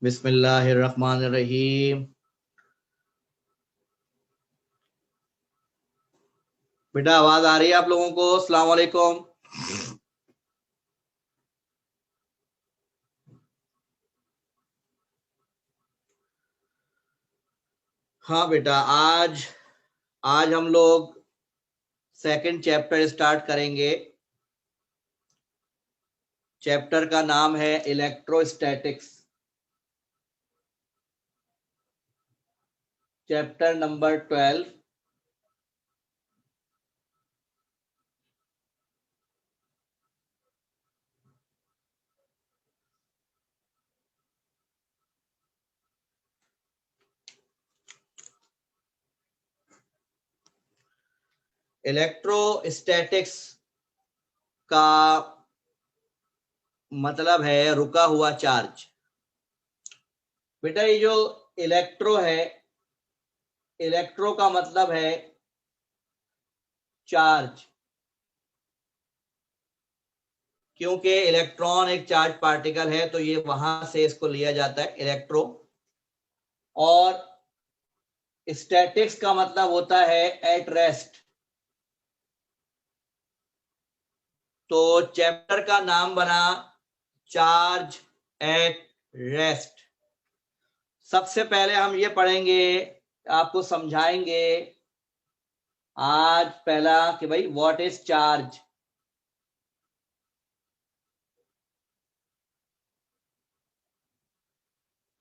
बिस्मिल्लाहिर्रहमानिर्रहीम। बेटा आवाज आ रही है आप लोगों को? अस्सलाम वालेकुम। हाँ बेटा, आज आज हम लोग सेकंड चैप्टर स्टार्ट करेंगे। चैप्टर का नाम है इलेक्ट्रोस्टैटिक्स। Chapter number 12। इलेक्ट्रोस्टैटिक्स का मतलब है रुका हुआ चार्ज। बेटा ये जो इलेक्ट्रो है, इलेक्ट्रो का मतलब है चार्ज, क्योंकि इलेक्ट्रॉन एक चार्ज पार्टिकल है तो ये वहां से इसको लिया जाता है इलेक्ट्रो। और स्टैटिक्स का मतलब होता है एट रेस्ट। तो चैप्टर का नाम बना चार्ज एट रेस्ट। सबसे पहले हम ये पढ़ेंगे, आपको समझाएंगे आज पहला कि भाई व्हाट इज चार्ज।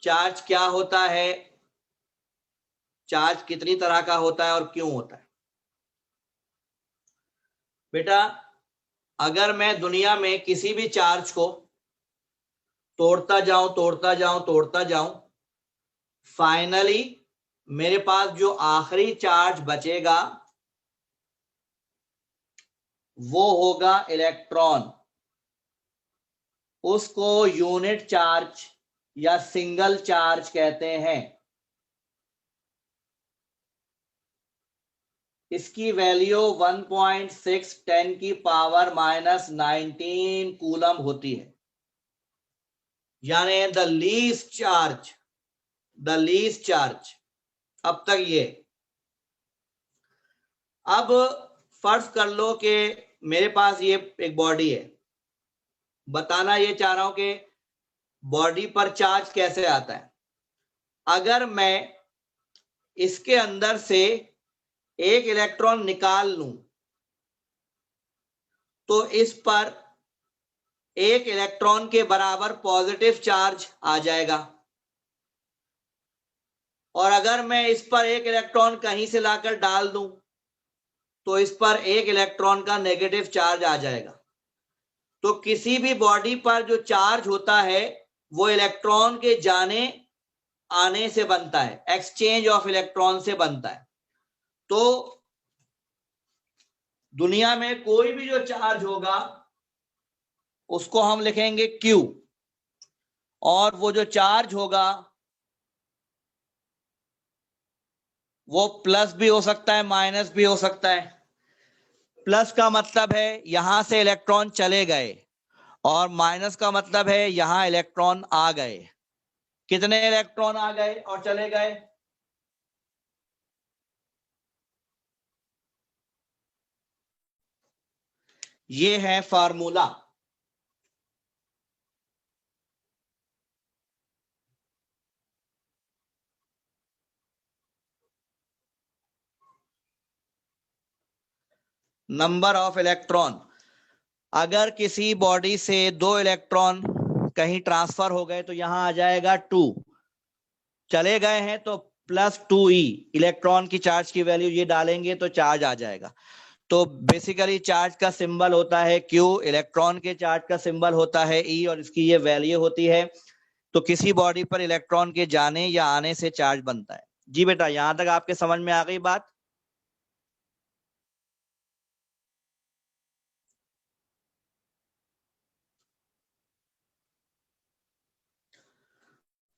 चार्ज क्या होता है, चार्ज कितनी तरह का होता है और क्यों होता है। बेटा अगर मैं दुनिया में किसी भी चार्ज को तोड़ता जाऊं तोड़ता जाऊं तोड़ता जाऊं, फाइनली मेरे पास जो आखिरी चार्ज बचेगा वो होगा इलेक्ट्रॉन। उसको यूनिट चार्ज या सिंगल चार्ज कहते हैं। इसकी वैल्यू 1.6 10 की पावर -19 कूलम होती है, यानी the least charge, the least charge. अब तक ये, अब फर्ज कर लो कि मेरे पास ये एक बॉडी है। बताना ये चाह रहा हूं कि बॉडी पर चार्ज कैसे आता है। अगर मैं इसके अंदर से एक इलेक्ट्रॉन निकाल लूं तो इस पर एक इलेक्ट्रॉन के बराबर पॉजिटिव चार्ज आ जाएगा, और अगर मैं इस पर एक इलेक्ट्रॉन कहीं से लाकर डाल दूं तो इस पर एक इलेक्ट्रॉन का नेगेटिव चार्ज आ जाएगा। तो किसी भी बॉडी पर जो चार्ज होता है वो इलेक्ट्रॉन के जाने आने से बनता है, एक्सचेंज ऑफ इलेक्ट्रॉन से बनता है। तो दुनिया में कोई भी जो चार्ज होगा उसको हम लिखेंगे Q, और वो जो चार्ज होगा वो प्लस भी हो सकता है माइनस भी हो सकता है। प्लस का मतलब है यहां से इलेक्ट्रॉन चले गए, और माइनस का मतलब है यहां इलेक्ट्रॉन आ गए। कितने इलेक्ट्रॉन आ गए और चले गए? ये है फार्मूला। Number of electron. अगर किसी बॉडी से 2 इलेक्ट्रॉन कहीं ट्रांसफर हो गए तो यहां आ जाएगा 2। चले गए हैं तो +2e, इलेक्ट्रॉन की चार्ज की वैल्यू ये डालेंगे तो चार्ज आ जाएगा। तो बेसिकली चार्ज का सिंबल होता है Q, इलेक्ट्रॉन के चार्ज का सिंबल होता है E, और इसकी ये वैल्यू होती है। तो किसी बॉडी पर इलेक्ट्रॉन के जाने या आने से चार्ज बनता है। जी बेटा, यहां तक आपके समझ में आ गई बात?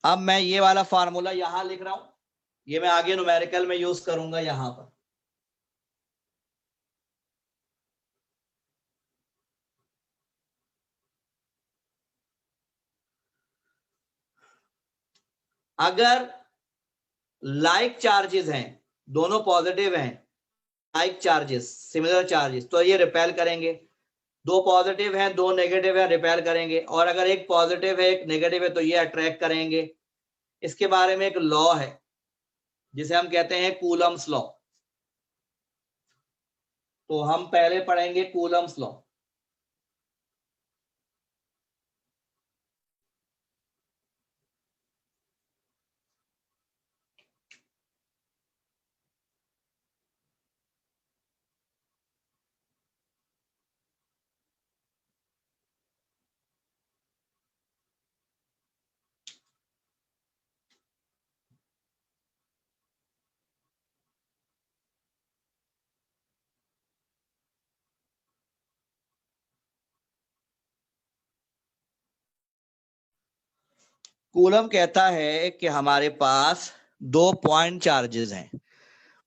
अब मैं ये वाला फार्मूला यहां लिख रहा हूं, ये मैं आगे न्यूमेरिकल में यूज करूंगा यहां पर। अगर लाइक चार्जेस हैं, दोनों पॉजिटिव हैं, लाइक चार्जेस, सिमिलर चार्जेस, तो ये रिपेल करेंगे। दो पॉजिटिव हैं, दो नेगेटिव है, रिपेल करेंगे। और अगर एक पॉजिटिव है, एक नेगेटिव है, तो ये अट्रैक्ट करेंगे। इसके बारे में एक लॉ है जिसे हम कहते हैं कूलम्स लॉ। तो हम पहले पढ़ेंगे कूलम्स लॉ। कूलम कहता है कि हमारे पास दो पॉइंट चार्जेस हैं।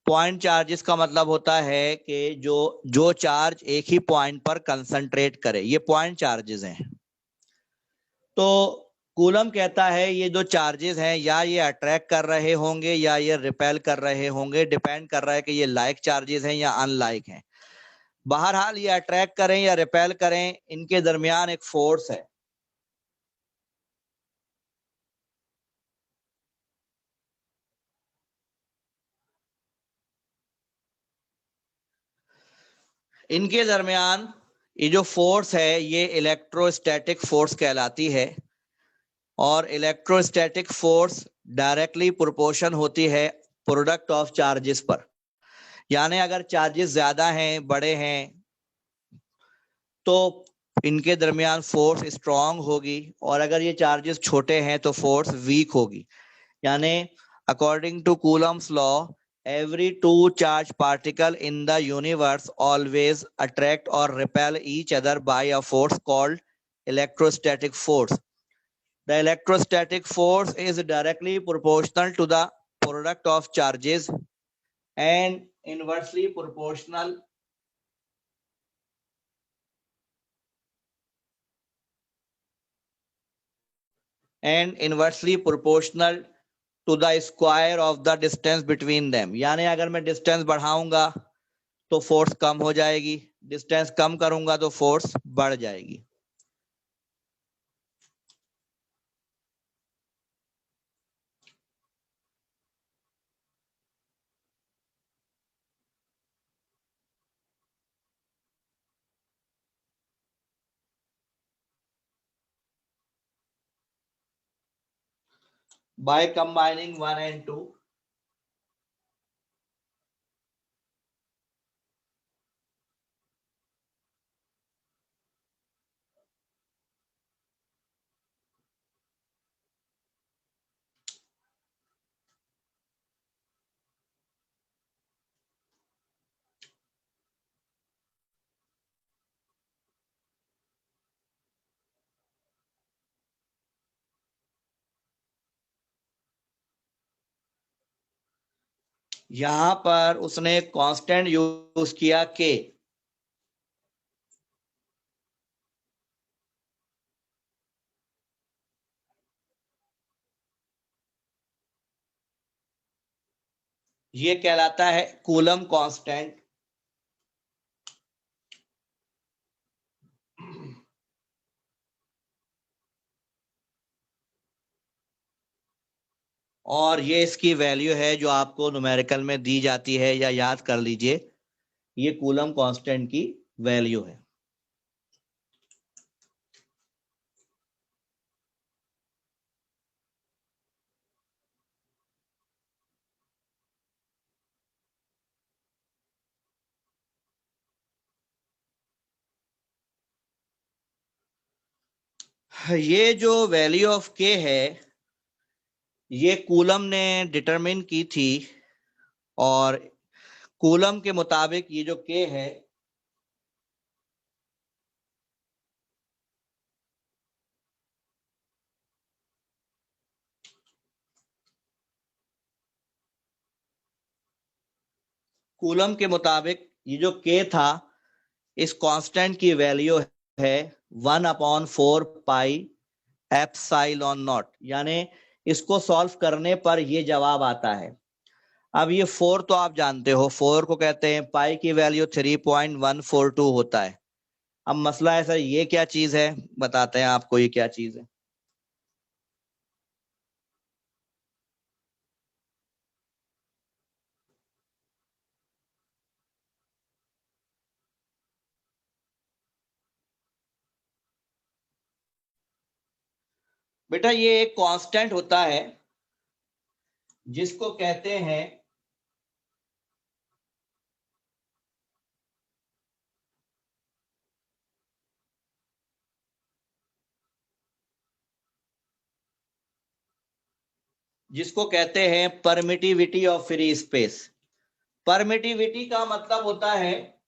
पॉइंट चार्जेस का मतलब होता है कि जो चार्ज एक ही पॉइंट पर कंसंट्रेट करे, ये पॉइंट चार्जेस हैं। तो कूलम कहता है ये जो चार्जेस हैं या ये अट्रैक्ट कर रहे होंगे या ये रिपेल कर रहे होंगे, डिपेंड कर रहा है कि ये लाइक चार्जेस हैं या अनलाइक हैं। बहरहाल ये अट्रैक्ट करें या रिपेल करें, इनके दरमियान एक फोर्स है। इनके दरमियान ये जो फोर्स है ये इलेक्ट्रोस्टैटिक फोर्स कहलाती है। और इलेक्ट्रोस्टैटिक फोर्स डायरेक्टली प्रोपोर्शन होती है प्रोडक्ट ऑफ चार्जेस पर। यानी अगर चार्जेस ज्यादा हैं, बड़े हैं, तो इनके दरमियान फोर्स स्ट्रांग होगी, और अगर ये चार्जेस छोटे हैं तो फोर्स वीक होगी। यानी according to Coulomb's law, every two charged particle in the universe always attract or repel each other by a force called electrostatic force. The electrostatic force is directly proportional to the product of charges and inversely proportional to the square of the distance between them. यानी अगर मैं distance बढ़ाऊंगा तो force कम हो जाएगी, distance कम करूंगा तो force बढ़ जाएगी। By combining 1 and 2, यहां पर उसने कांस्टेंट यूज किया के। ये कहलाता है कूलम कांस्टेंट। और ये इसकी वैल्यू है जो आपको न्यूमेरिकल में दी जाती है, या याद कर लीजिए, ये कूलम कांस्टेंट की वैल्यू है। ये जो वैल्यू ऑफ के है ये कूलम ने डिटरमिन की थी, और कूलम के मुताबिक ये जो के है कूलम के मुताबिक ये जो के था, इस कांस्टेंट की वैल्यू है 1/4 पाई एप्सिलॉन नॉट। यानी इसको सॉल्व करने पर ये जवाब आता है। अब ये 4 तो आप जानते हो, 4 को कहते हैं पाई की वैल्यू 3.142 होता है। अब मसला है सर ये क्या चीज है, बताते हैं आपको ये क्या चीज है। बेटा ये एक कांस्टेंट होता है जिसको कहते हैं permittivity of free space. Permittivity का मतलब होता है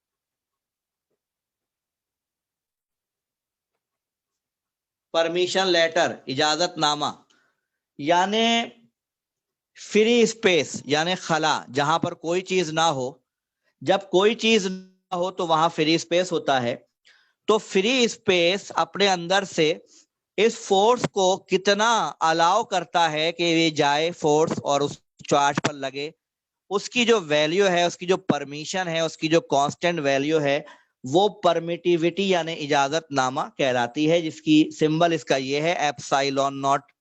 परमिशन लेटर, इजाजतनामा, यानी फ्री स्पेस यानी खला, जहां पर कोई चीज ना हो। जब कोई चीज ना हो तो वहां फ्री स्पेस होता है। तो फ्री स्पेस अपने अंदर से इस फोर्स को कितना अलाउ करता है कि ये जाए फोर्स और उस चार्ज पर लगे, उसकी जो वैल्यू है, उसकी जो परमिशन है, उसकी जो कांस्टेंट वैल्यू है, वो परमिटिविटी यानी इजाजतनामा कहलाती है, जिसकी सिंबल इसका ये है एप्सिलॉन नॉट।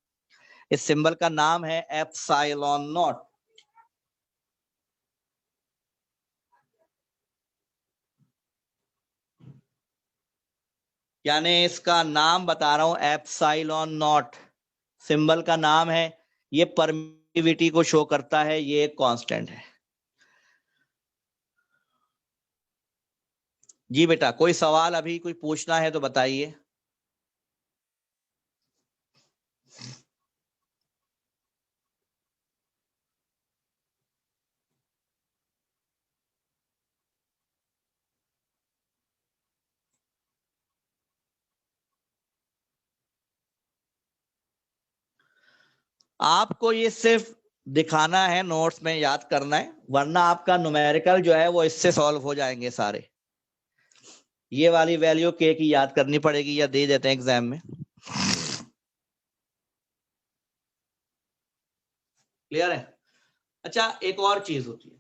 इस सिंबल का नाम है एप्सिलॉन नॉट। यानी इसका नाम बता रहा हूं एप्सिलॉन नॉट, सिंबल का नाम है। ये परमिटिविटी को शो करता है, ये एक कांस्टेंट है। जी बेटा, कोई सवाल अभी कोई पूछना है तो बताइए। आपको ये सिर्फ दिखाना है, नोट्स में याद करना है, वरना आपका न्यूमेरिकल जो है वो इससे सॉल्व हो जाएंगे सारे। ये वाली वैल्यू के की याद करनी पड़ेगी या दे देते हैं एग्जाम में। क्लियर है? अच्छा, एक और चीज होती है,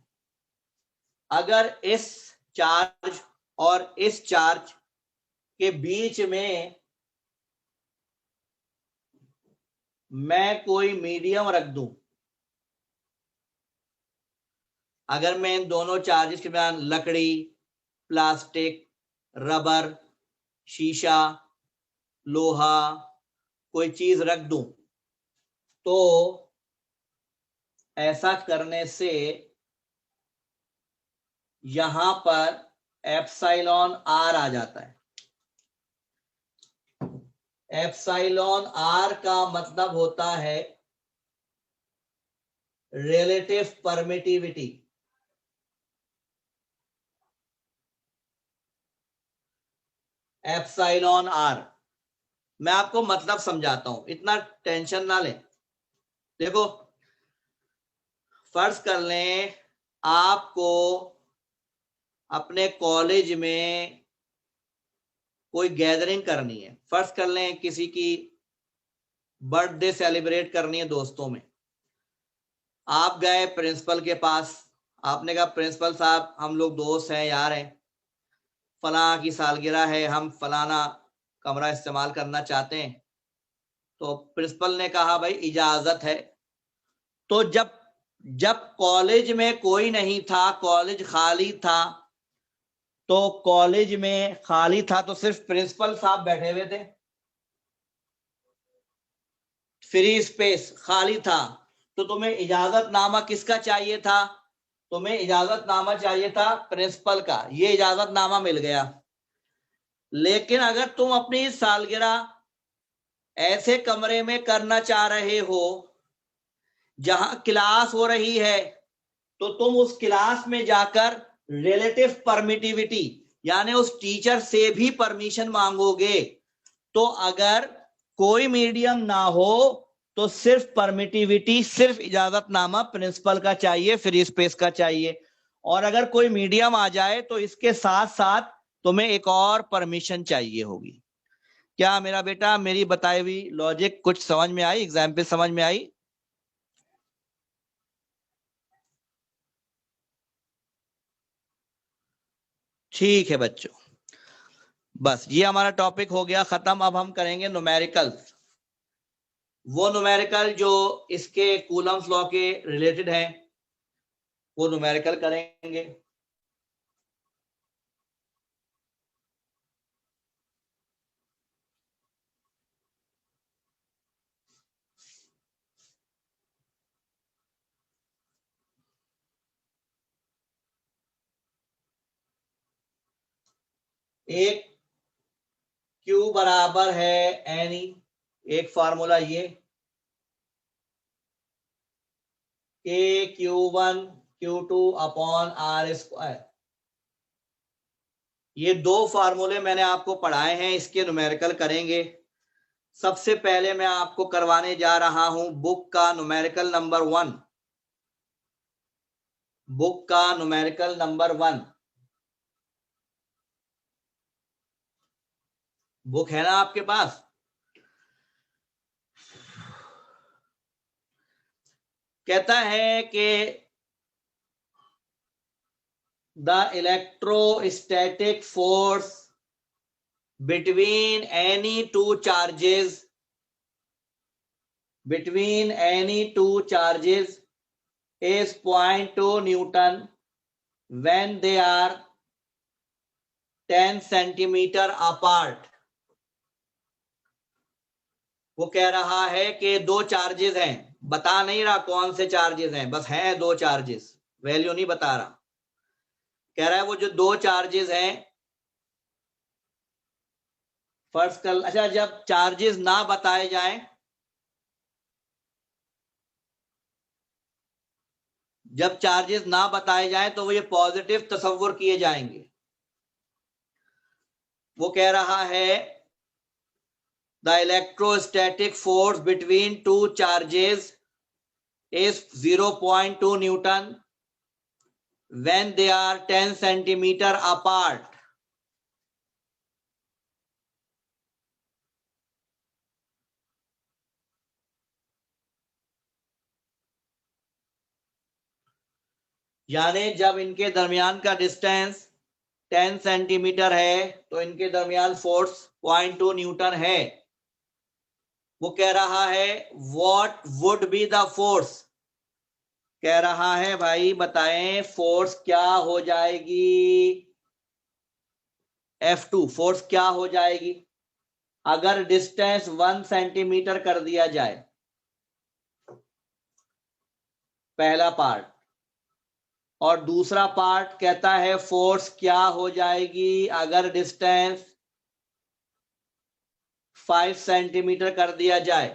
अगर इस चार्ज और इस चार्ज के बीच में मैं कोई मीडियम रख दूं, अगर मैं इन दोनों चार्जेस के दरमियान लकड़ी, प्लास्टिक, रबर, शीशा, लोहा, कोई चीज रख दूं, तो ऐसा करने से यहां पर एप्सिलॉन आर आ जाता है। एप्सिलॉन आर का मतलब होता है रिलेटिव परमिटिविटी। एप्सिलॉन आर, मैं आपको मतलब समझाता हूं, इतना टेंशन ना लें। देखो, फर्ज कर लें आपको अपने कॉलेज में कोई गैदरिंग करनी है, फर्ज कर लें किसी की बर्थडे सेलिब्रेट करनी है दोस्तों में। आप गए प्रिंसिपल के पास, आपने कहा प्रिंसिपल साहब हम लोग दोस्त हैं, यार हैं, फला की सालगिरह है, हम फलाना कमरा इस्तेमाल करना चाहते हैं। तो प्रिंसिपल ने कहा भाई इजाजत है। तो जब जब कॉलेज में कोई नहीं था, कॉलेज खाली था, तो कॉलेज में खाली था तो सिर्फ प्रिंसिपल साहब बैठे हुए थे, फ्री स्पेस खाली था, तो तुम्हें इजाजतनामा किसका चाहिए था? तुम्हें इजाजतनामा चाहिए था प्रिंसिपल का। ये इजाजतनामा मिल गया। लेकिन अगर तुम अपनी सालगिरह ऐसे कमरे में करना चाह रहे हो जहां क्लास हो रही है, तो तुम उस क्लास में जाकर रिलेटिव परमिटिविटी यानी उस टीचर से भी परमिशन मांगोगे। तो अगर कोई मीडियम ना हो तो सिर्फ परमिटिविटी, सिर्फ इजाजतनामा प्रिंसिपल का चाहिए, फ्री स्पेस का चाहिए। और अगर कोई मीडियम आ जाए तो इसके साथ साथ तुम्हें एक और परमिशन चाहिए होगी। क्या मेरा बेटा, मेरी बताई हुई लॉजिक कुछ समझ में आई, एग्जाम्पल समझ में आई? ठीक है बच्चों, बस ये हमारा टॉपिक हो गया खत्म। अब हम करेंगे न्यूमेरिकल, वो न्यूमेरिकल जो इसके कूलम्स लॉ के रिलेटेड है, वो न्यूमेरिकल करेंगे। एक Q बराबर है एन ई, एक फार्मूला ये Q1 Q2 upon are square. ये दो फार्मूले मैंने आपको पढ़ाए हैं, इसके न्यूमेरिकल करेंगे। सबसे पहले मैं आपको करवाने जा रहा हूं बुक का न्यूमेरिकल नंबर 1, बुक का न्यूमेरिकल नंबर 1। बुक है ना आपके पास? कहता है कि the electrostatic force between any two charges is 0.2 Newton when they are 10 centimeter apart। वो कह रहा है कि दो चार्जेस हैं, बता नहीं रहा कौन से चार्जेस हैं, बस हैं दो चार्जेस, वैल्यू नहीं बता रहा। कह रहा है वो जो दो चार्जेस हैं, फर्स्ट कर, अच्छा जब चार्जेस ना बताए जाएं, जब चार्जेस ना बताए जाएं तो वो ये पॉजिटिव तस्वुर किए जाएंगे। वो कह रहा है the electrostatic force between two charges is 0.2 Newton when they are 10 centimeter apart। यानी जब इनके दरमियान का डिस्टेंस 10 सेंटीमीटर है तो इनके दरमियान फोर्स 0.2 न्यूटन है। वो कह रहा है what would be the force, कह रहा है भाई बताएं फोर्स क्या हो जाएगी, F2 फोर्स क्या हो जाएगी अगर डिस्टेंस 1 सेंटीमीटर कर दिया जाए, पहला पार्ट। और दूसरा पार्ट कहता है फोर्स क्या हो जाएगी अगर डिस्टेंस 5 सेंटीमीटर कर दिया जाए।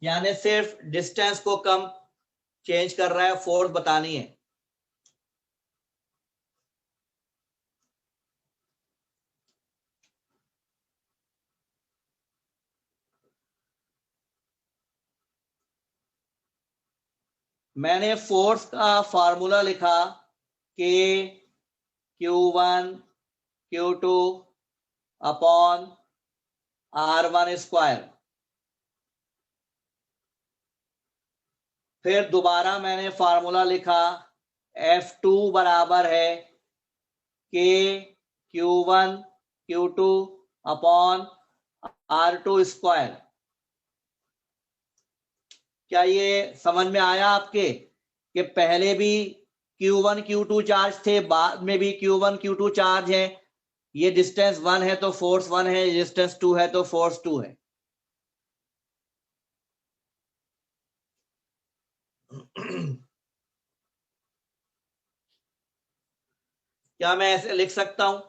यानी सिर्फ डिस्टेंस को कम चेंज कर रहा है, फोर्स बतानी है। मैंने फोर्स का फार्मूला लिखा के Q1 Q2 upon R1 square. फिर दोबारा मैंने फार्मूला लिखा F2 बराबर है के Q1 Q2 upon R2 square. क्या ये समझ में आया आपके कि पहले भी Q1 Q2 चार्ज थे, बाद में भी Q1 Q2 चार्ज है। ये डिस्टेंस 1 है तो फोर्स 1 है, डिस्टेंस 2 है तो फोर्स 2 है। क्या मैं ऐसे लिख सकता हूं?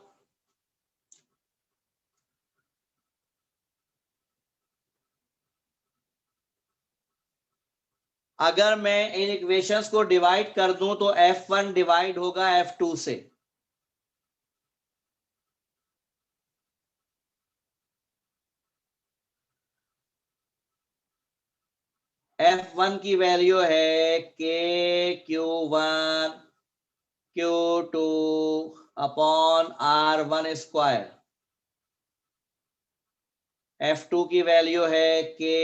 अगर मैं इन इक्वेशंस को डिवाइड कर दूं तो F1 डिवाइड होगा F2 से। F1 की वैल्यू है के Q1 Q2 upon R1 square. F2 की वैल्यू है के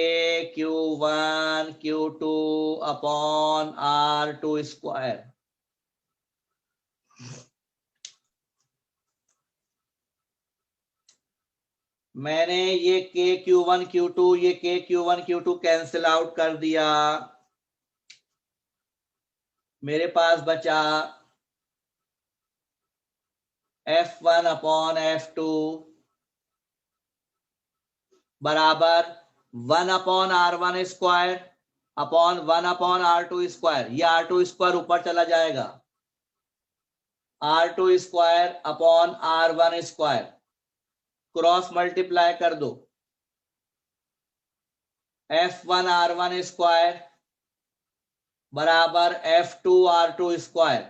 Q1 Q2 upon R2 square. मैंने ये के क्यू वन क्यू टू, ये के Q one Q to cancel out कर दिया, मेरे पास बचा F1 अपॉन F2 बराबर 1 upon R1 square upon 1 upon R2 square. ये R2 स्क्वायर ऊपर चला जाएगा, R2 square upon R1 square, cross multiply कर दो, F1 R1 स्क्वायर बराबर F2 R2 स्क्वायर।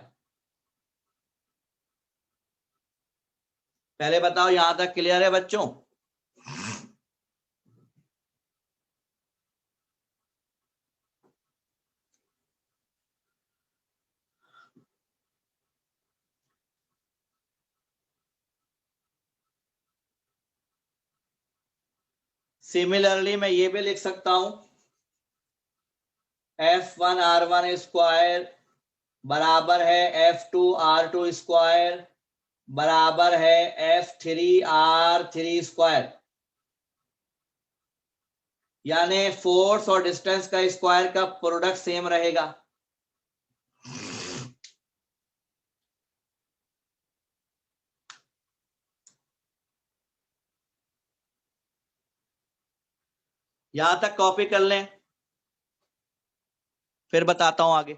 पहले बताओ यहां तक क्लियर है बच्चों? सिमिलरली मैं ये भी लिख सकता हूं, F1 R1 स्क्वायर बराबर है F2 R2 स्क्वायर बराबर है F3 R3 स्क्वायर, यानी फोर्स और डिस्टेंस का स्क्वायर का प्रोडक्ट सेम रहेगा। यहां तक कॉपी कर लें, फिर बताता हूं आगे।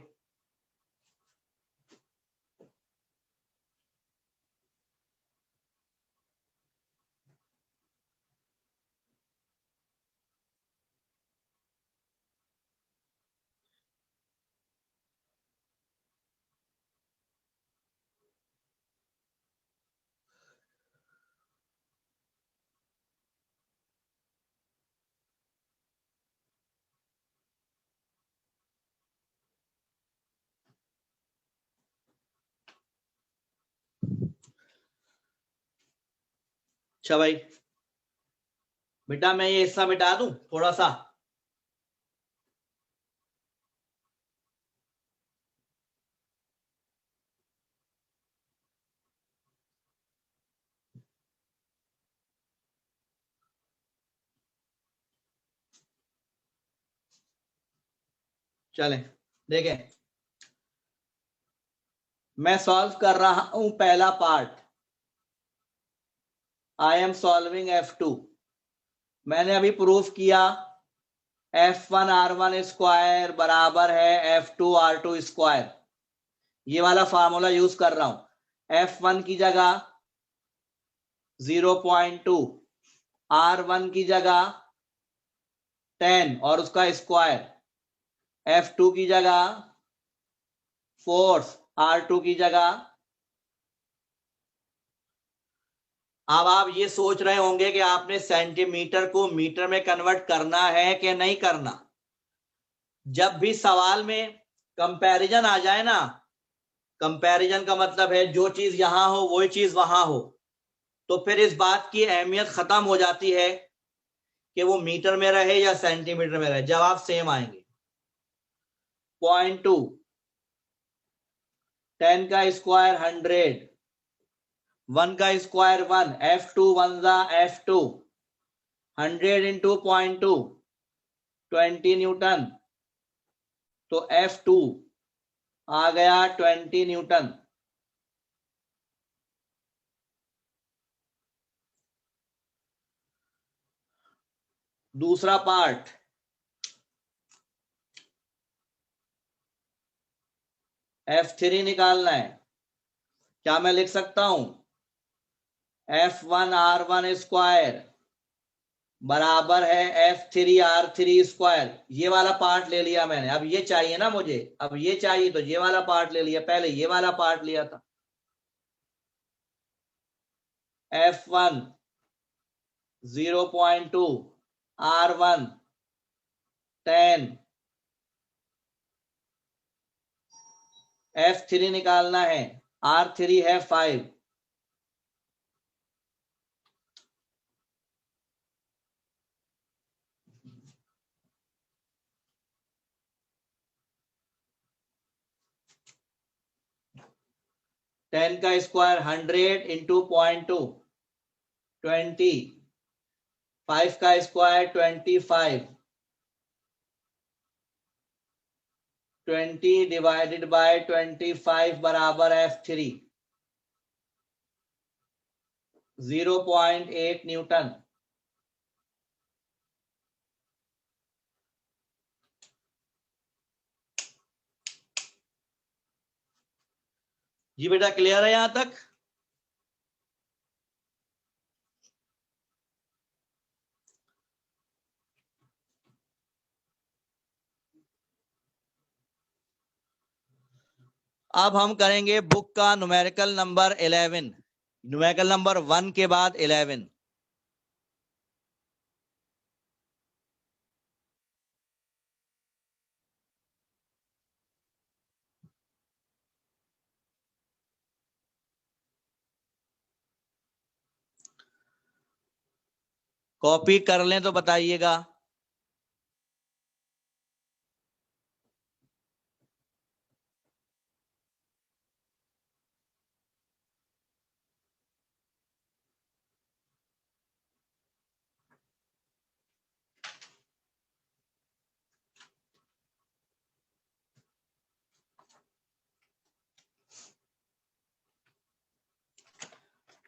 अच्छा भाई, बेटा मैं ये हिस्सा मिटा दूं थोड़ा सा। चलें देखें, मैं सॉल्व कर रहा हूं पहला part, I am solving F2। मैंने अभी प्रूफ किया F1 R1 स्क्वायर बराबर है F2 R2 स्क्वायर, ये वाला फार्मूला यूज कर रहा हूं। F1 की जगह 0.2, R1 की जगह 10 और उसका स्क्वायर, F2 की जगह फोर्स, R2 की जगह। अब आप ये सोच रहे होंगे कि आपने सेंटीमीटर को मीटर में कन्वर्ट करना है कि नहीं करना। जब भी सवाल में कंपैरिजन आ जाए ना, कंपैरिजन का मतलब है जो चीज यहां हो वही चीज वहां हो, तो फिर इस बात की अहमियत खत्म हो जाती है कि वो मीटर में रहे या सेंटीमीटर में रहे, जवाब सेम आएंगे। 0.2, 10 का स्क्वायर 100, 1 का स्क्वायर 1, F2 1 जा F2, 100 इंटू 0.2 20 न्यूटन, तो F2 आ गया 20 न्यूटन। दूसरा पार्ट, F3 निकालना है। क्या मैं लिख सकता हूं F1 R1 स्क्वायर बराबर है F3 R3 स्क्वायर। ये वाला पार्ट ले लिया मैंने, अब ये चाहिए ना मुझे, अब ये चाहिए तो ये वाला पार्ट ले लिया, पहले ये वाला पार्ट लिया था। F1 0.2, R1 10, F3 निकालना है, R3 है 5। टेन का स्क्वायर 100 इंटू 0.2 20, 5 का स्क्वायर 25, 20 डिवाइडेड बाय 25 बराबर F3, 0.8 न्यूटन। जी बेटा क्लियर है यहां तक? अब हम करेंगे बुक का न्यूमेरिकल नंबर 11, न्यूमेरिकल नंबर 1 के बाद 11। कॉपी कर लें तो बताइएगा।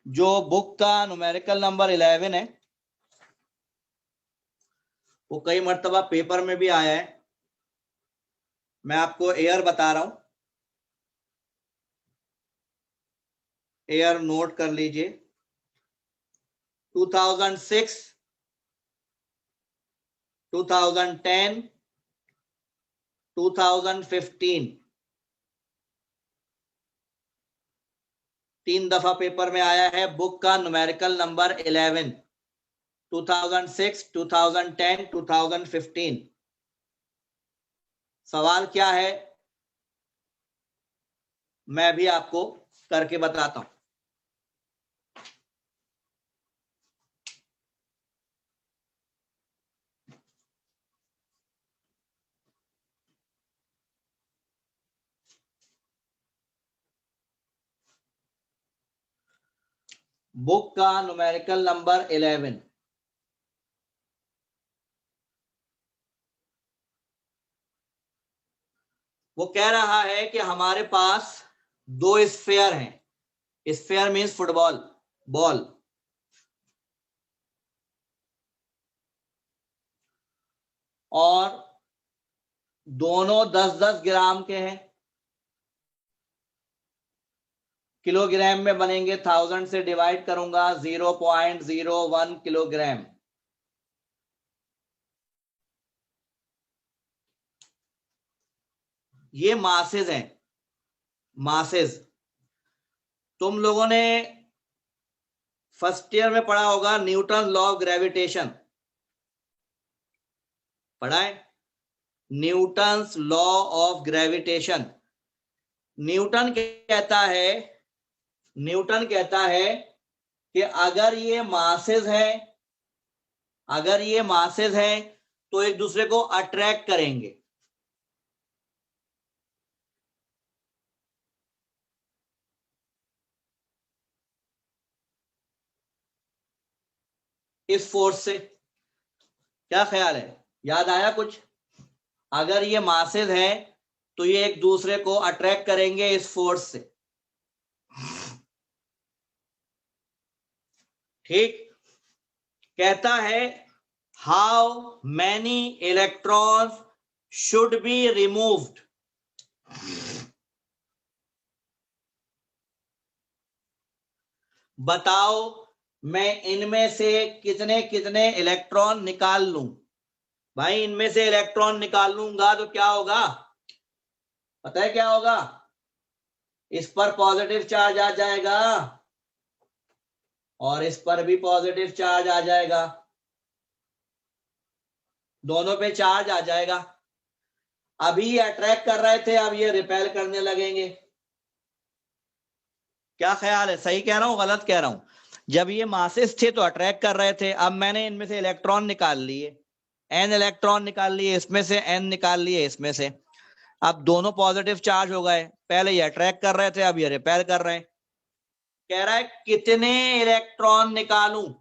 जो बुक का न्यूमेरिकल नंबर 11 है वो कई मर्तबा पेपर में भी आया है। मैं आपको एयर बता रहा हूं, एयर नोट कर लीजिए। 2006, 2010, 2015 3 दफा पेपर में आया है बुक का न्यूमेरिकल नंबर 11, 2006, 2010, 2015। सवाल क्या है मैं भी आपको करके बताता हूं। बुक का न्यूमेरिकल नंबर 11, वो कह रहा है कि हमारे पास 2 स्फेयर हैं। स्फेयर मीन्स फुटबॉल, बॉल, और दोनों 10-10 ग्राम के हैं। किलोग्राम में बनेंगे, 1000 से डिवाइड करूंगा, 0.01 किलोग्राम। ये मासेज हैं, मासेज। तुम लोगों ने फर्स्ट ईयर में पढ़ा होगा न्यूटन लॉ ऑफ ग्रेविटेशन, पढ़ा है? Newton's law of gravitation. Newton कहता है कि अगर ये मासेज है, अगर ये मासेज है तो एक दूसरे को अट्रैक्ट करेंगे। इस फोर्स से, क्या ख्याल है? याद आया कुछ? अगर ये मासेज है तो ये एक दूसरे को अट्रैक्ट करेंगे इस फोर्स से, ठीक? कहता है how many electrons should be removed, बताओ मैं इनमें से कितने कितने इलेक्ट्रॉन निकाल लूं। भाई इनमें से इलेक्ट्रॉन निकाल लूंगा तो क्या होगा पता है? क्या होगा? इस पर पॉजिटिव चार्ज आ जाएगा और इस पर भी पॉजिटिव चार्ज आ जाएगा, दोनों पे चार्ज आ जाएगा। अभी ये अट्रैक्ट कर रहे थे, अब ये रिपेल करने लगेंगे। क्या ख्याल है? सही कह रहा हूं गलत कह रहा हूं? जब ये मासेस थे तो अट्रैक्ट कर रहे थे, अब मैंने इनमें से इलेक्ट्रॉन निकाल लिए, एन इलेक्ट्रॉन निकाल लिए, इसमें से एन निकाल लिए, इसमें से। अब दोनों पॉजिटिव चार्ज हो गए, पहले ये अट्रैक्ट कर रहे थे, अब ये रिपेल कर रहे हैं। कह रहा है कितने इलेक्ट्रॉन निकालूं,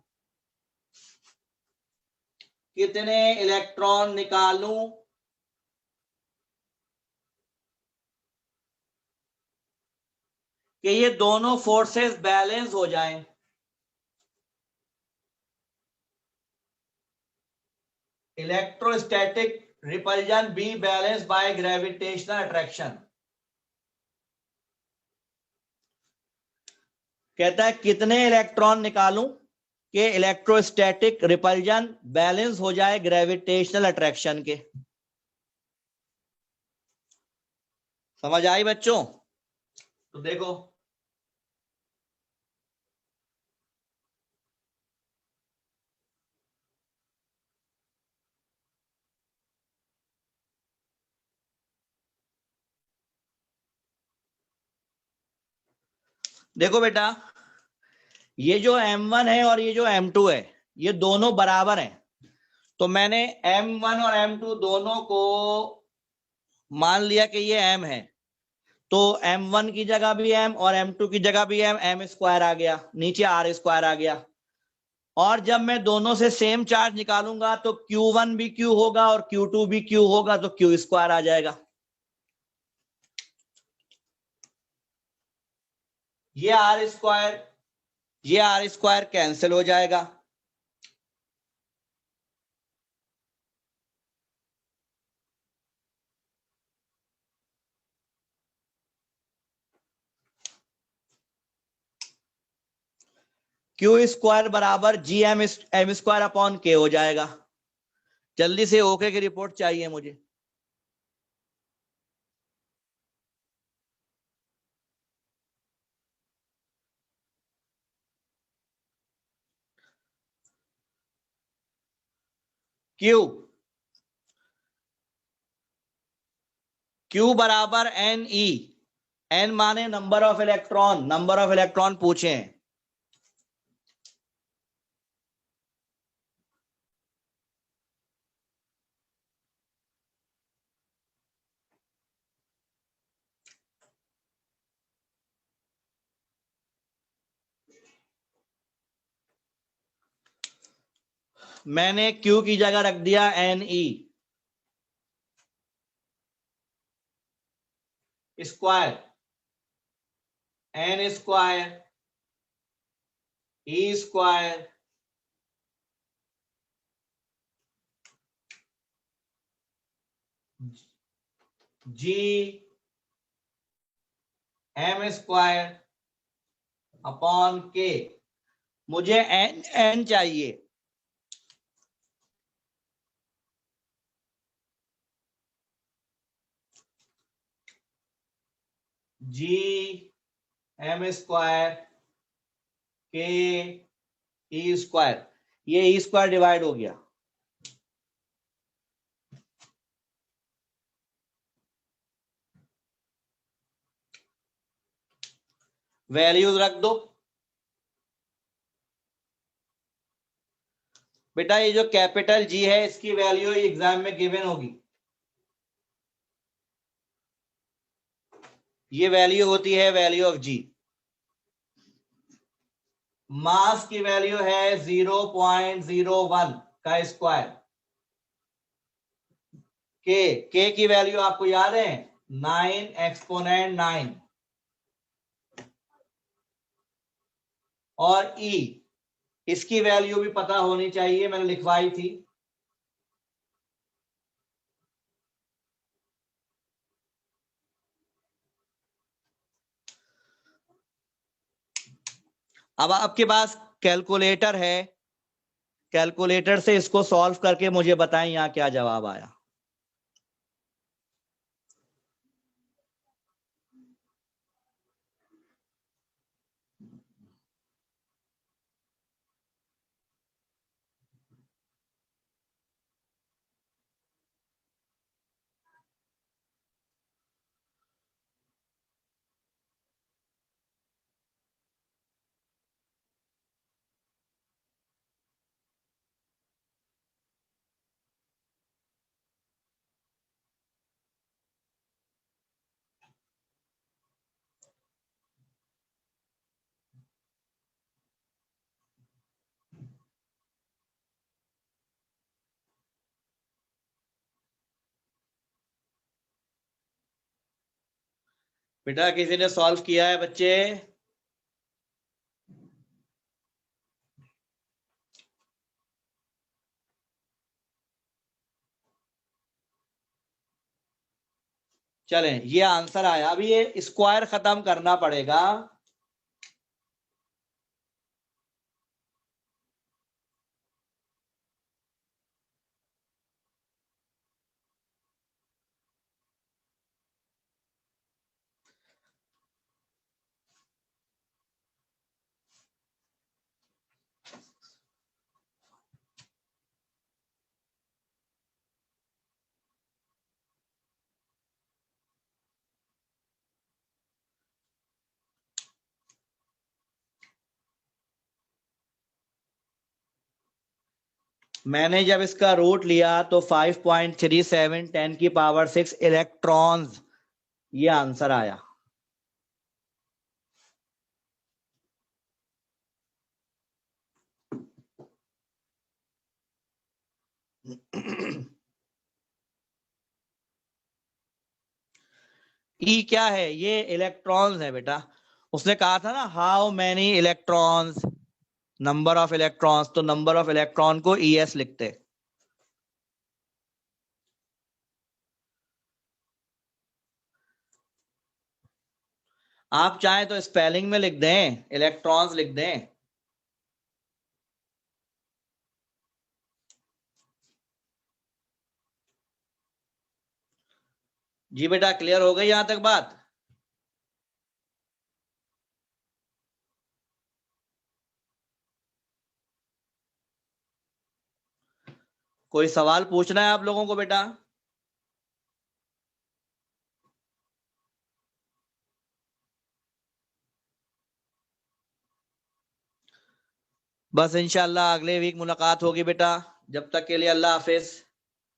कितने इलेक्ट्रॉन निकालूं कि ये दोनों फोर्सेस बैलेंस हो जाएं। Electrostatic repulsion be balance by gravitational attraction. कहता है कितने इलेक्ट्रॉन निकालूं कि इलेक्ट्रोस्टैटिक रिपल्जन बैलेंस हो जाए ग्रेविटेशनल अट्रैक्शन के। समझ आई बच्चों? तो देखो, देखो बेटा, ये जो M1 है और ये जो M2 है, ये दोनों बराबर हैं। तो मैंने M1 और M2 दोनों को मान लिया कि ये M है, तो M1 की जगह भी M और M2 की जगह भी M स्क्वायर आ गया, नीचे R स्क्वायर आ गया। और जब मैं दोनों से सेम चार्ज निकालूंगा तो Q1 भी Q होगा और Q2 भी Q होगा, तो Q स्क्वायर आ जाएगा। ये आर स्क्वायर कैंसिल हो जाएगा। क्यू स्क्वायर बराबर जी एम स्क्वायर अपॉन के हो जाएगा। जल्दी से ओके की रिपोर्ट चाहिए मुझे। क्यू क्यू बराबर एन ई। एन माने नंबर ऑफ इलेक्ट्रॉन पूछे हैं। मैंने क्यू की जगह रख दिया N E square, N square E square G M square upon K. मुझे एन एन चाहिए। जी एम स्क्वायर के ई स्क्वायर, ये ई स्क्वायर डिवाइड हो गया। वैल्यूज रख दो बेटा। ये जो कैपिटल जी है इसकी वैल्यू एग्जाम में गिवन होगी। ये वैल्यू होती है वैल्यू ऑफ जी। मास की वैल्यू है 0.01 का स्क्वायर। के की वैल्यू आपको याद है 9 एक्सपोनेंट 9। और ई इसकी वैल्यू भी पता होनी चाहिए, मैंने लिखवाई थी। अब आपके पास कैलकुलेटर है, कैलकुलेटर से इसको सॉल्व करके मुझे बताएं यहां क्या जवाब आया। बेटा किसी ने सॉल्व किया है बच्चे? चलें, ये आंसर आया। अभी ये स्क्वायर खत्म करना पड़ेगा। मैंने जब इसका रूट लिया तो 5.37 10 की पावर 6 इलेक्ट्रॉन्स, ये आंसर आया। ई क्या है? ये इलेक्ट्रॉन्स है बेटा। उसने कहा था ना how many electrons, number of electrons, तो नंबर ऑफ इलेक्ट्रॉन को ES लिखते। आप चाहें तो स्पेलिंग में लिख दें, इलेक्ट्रॉन्स लिख दें। जी बेटा, क्लियर हो गई यहां तक बात? कोई सवाल पूछना है आप लोगों को बेटा? बस इंशाल्लाह अगले वीक मुलाकात होगी बेटा। जब तक के लिए अल्लाह हाफिज,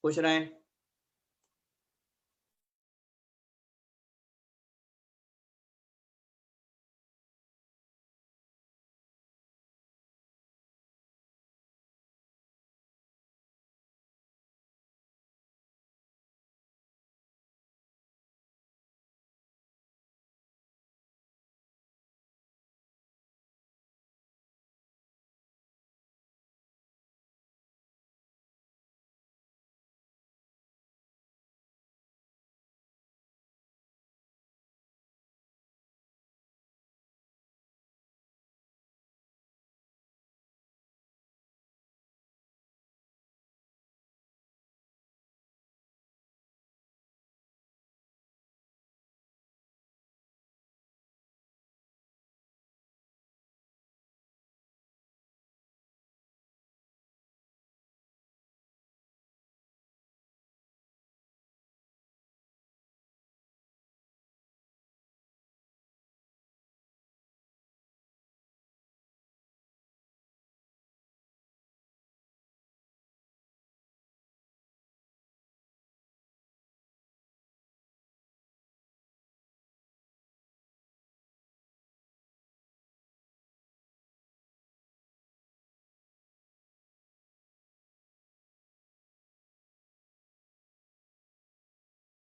खुश रहें।